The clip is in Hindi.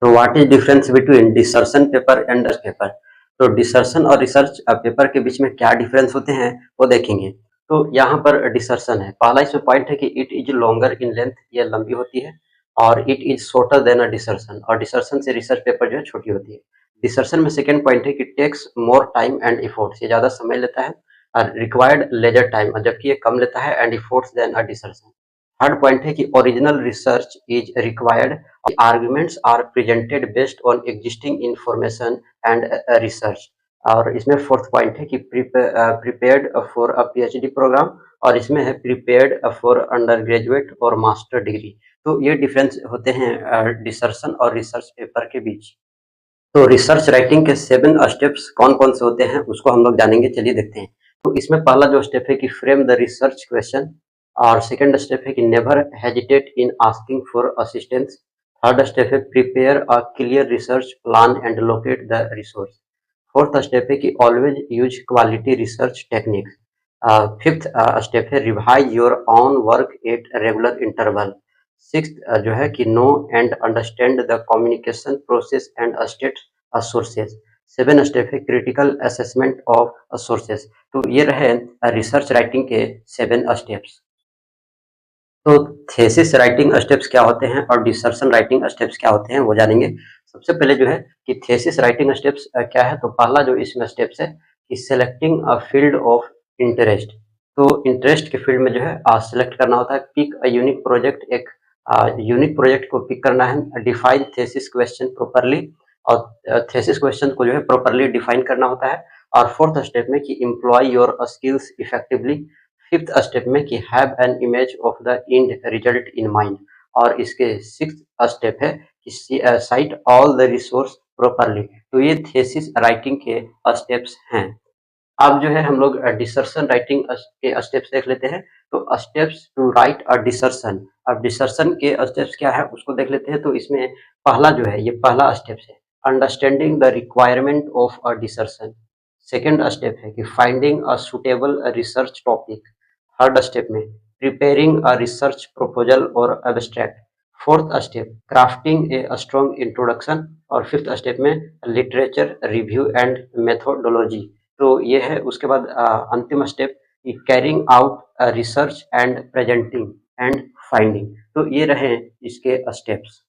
तो what is difference between desertion paper and research paper. तो डिसर्शन और रिसर्च पेपर के बीच में क्या डिफरेंस होते हैं वो देखेंगे। तो यहाँ पर डिसर्शन है, पहला इसमें पॉइंट है कि it is longer in length, ये लंबी होती है, और it is shorter than a desertion, और डिसर्शन से रिसर्च पेपर जो है छोटी होती है। डिसर्शन में सेकेंड पॉइंट है कि takes more time and efforts, ये ज्यादा समय लेता है, और रिक्वायर्ड लेजर टाइम, जबकि ये कम लेता है, and efforts than a dissertation. Third point है कि original research is required, arguments are presented based on existing information and research. और इसमें फोर्थ पॉइंट है कि prepared for a PhD programme, और इसमें है प्रिपेयर्ड फॉर अंडर ग्रेजुएट और मास्टर डिग्री। तो ये डिफरेंस होते हैं डिसर्शन और रिसर्च पेपर के बीच। तो रिसर्च राइटिंग के 7 स्टेप्स कौन कौन से होते हैं उसको हम लोग जानेंगे, चलिए देखते हैं। तो इसमें पहला जो स्टेप है कि फ्रेम द रिसर्च क्वेश्चन, और सेकंड स्टेप है कि never hesitate in asking for assistance. Third step है prepare a clear research plan and locate the resource. Fourth step है कि always use quality research techniques. Fifth step है revise your own work at regular interval. Sixth जो है कि know and understand the communication process and state sources. Seven step है क्रिटिकल असेसमेंट ऑफ सोर्सेज। तो ये रहे रिसर्च राइटिंग के 7 स्टेप्स। तो थेसिस राइटिंग स्टेप्स क्या होते हैं और डिसर्शन राइटिंग स्टेप्स क्या होते हैं वो जानेंगे। सबसे पहले जो है कि थेसिस राइटिंग स्टेप्स क्या है, तो पहला जो इसमें स्टेप्स है कि selecting a field of interest. तो इंटरेस्ट के फील्ड में जो है सिलेक्ट करना होता है, पिक अ यूनिक प्रोजेक्ट, एक यूनिक प्रोजेक्ट को पिक करना है, डिफाइन थेसिस क्वेश्चन प्रॉपरली, और थेसिस क्वेश्चन को जो है प्रॉपरली डिफाइन करना होता है। और फोर्थ स्टेप में कि employ your skills effectively. Fifth step में कि have an image of the end result in mind. और इसके सिक्स्थ स्टेप है कि cite all the resource properly. तो ये थेसिस राइटिंग के स्टेप्स हैं। अब जो है हम लोग डिसर्शन राइटिंग के स्टेप्स देख लेते हैं। तो steps to write a dissertation, अब डिसर्शन के स्टेप्स क्या है उसको देख लेते हैं। तो इसमें पहला जो है, ये पहला स्टेप्स है understanding the requirement of a desertion. Second step है कि finding a suitable research topic. Third step में प्रिपेयरिंग अ रिसर्च प्रपोजल और abstract. Fourth step crafting a strong introduction. और फिफ्थ स्टेप में लिटरेचर रिव्यू एंड मेथोडोलॉजी। तो ये है। उसके बाद अंतिम step carrying out research and presenting and finding. तो ये रहे इसके स्टेप्स।